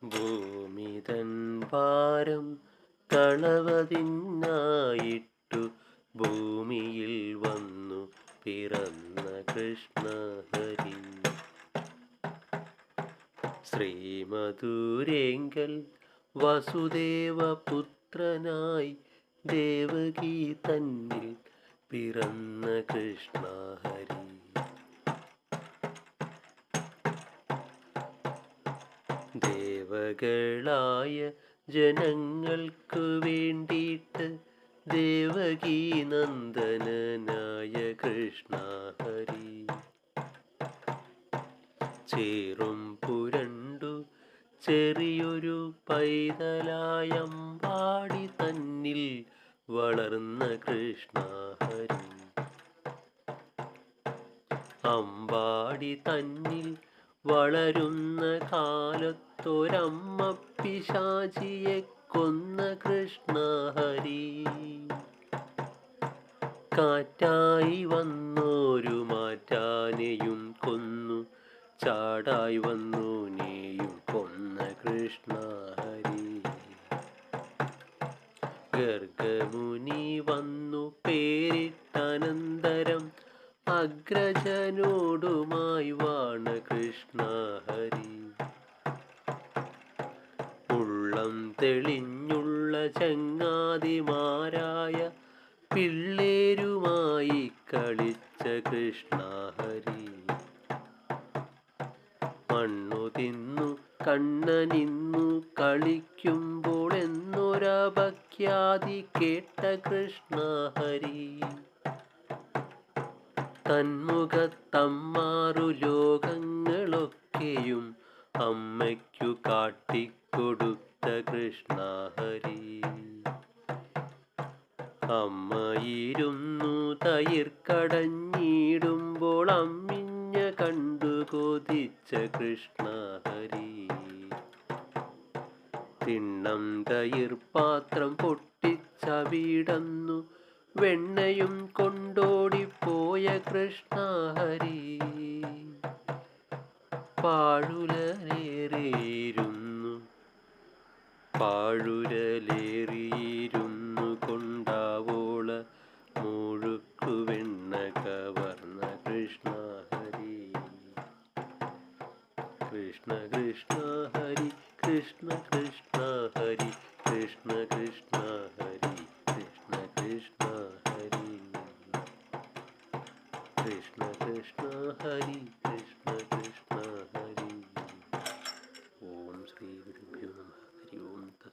ഭൂമിതൻ ഭാരം കളവതിനായിട്ടു ഭൂമിയിൽ വന്നു പിറന്ന കൃഷ്ണഹരി. ശ്രീമധുരേങ്കൽ വസുദേവപുത്രനായി ദേവകി തന്നിൽ പിറന്ന കൃഷ്ണഹരി. ദേവകളായ ജനങ്ങൾക്കു വേണ്ടിയിട്ട് ദേവകീ നന്ദനനായ കൃഷ്ണഹരി. ചേറും പുരണ്ടു ചെറിയൊരു പൈതലായമ്പാടി തന്നിൽ വളർന്ന കൃഷ്ണഹരി. അമ്പാടി തന്നിൽ വളരുന്ന കാലത്തൊരമ്മ പിശാചിയെ കൊന്ന കൃഷ്ണഹരി. കാറ്റായി വന്നോരു മാറ്റാനെയും കൊന്നു, ചാടായി വന്നു നീയും കൊന്ന കൃഷ്ണഹരി. ഗർഗമുനി വന്നു പേരിട്ടനന്തരം അഗ്രജനോടുമായി വാണ കൃഷ്ണഹരി. ഉള്ളം തെളിഞ്ഞുള്ള ചങ്ങാതിമാരായ പിള്ളേരുമായി കളിച്ച കൃഷ്ണഹരി. മണ്ണു തിന്നു കണ്ണനിന്നു കളിക്കുമ്പോൾ എന്നൊരപഖ്യാതി കേട്ട കൃഷ്ണഹരി. തന്മുഖത്തമ്മാറു ലോകങ്ങളൊക്കെയും അമ്മയ്ക്കു കാട്ടിക്കൊടുത്ത കൃഷ്ണഹരി. അമ്മയിരുന്നു തയിർക്കടഞ്ഞിടുമ്പോൾ അമ്മിഞ്ഞ കണ്ടു കൊതിച്ച കൃഷ്ണഹരി. തിണ്ണം തയിർപാത്രം പൊട്ടിച്ചവിടന്നു വെണ്ണയും കൊണ്ടോടിപ്പോയ കൃഷ്ണഹരി. പാഴുരലേറിയിരുന്നു കൊണ്ടാവോള മുഴുക്കു വെണ്ണ കവർന്ന കൃഷ്ണഹരി. കൃഷ്ണ കൃഷ്ണ ഹരി കൃഷ്ണ കൃഷ്ണ ഹരി കൃഷ്ണ കൃഷ്ണ ഹരി കൃഷ്ണ കൃഷ്ണ ഹരി കൃഷ്ണ കൃഷ്ണ ഹരി കൃഷ്ണ കൃഷ്ണ ഹരി. ഓം ശ്രീ ഗുരു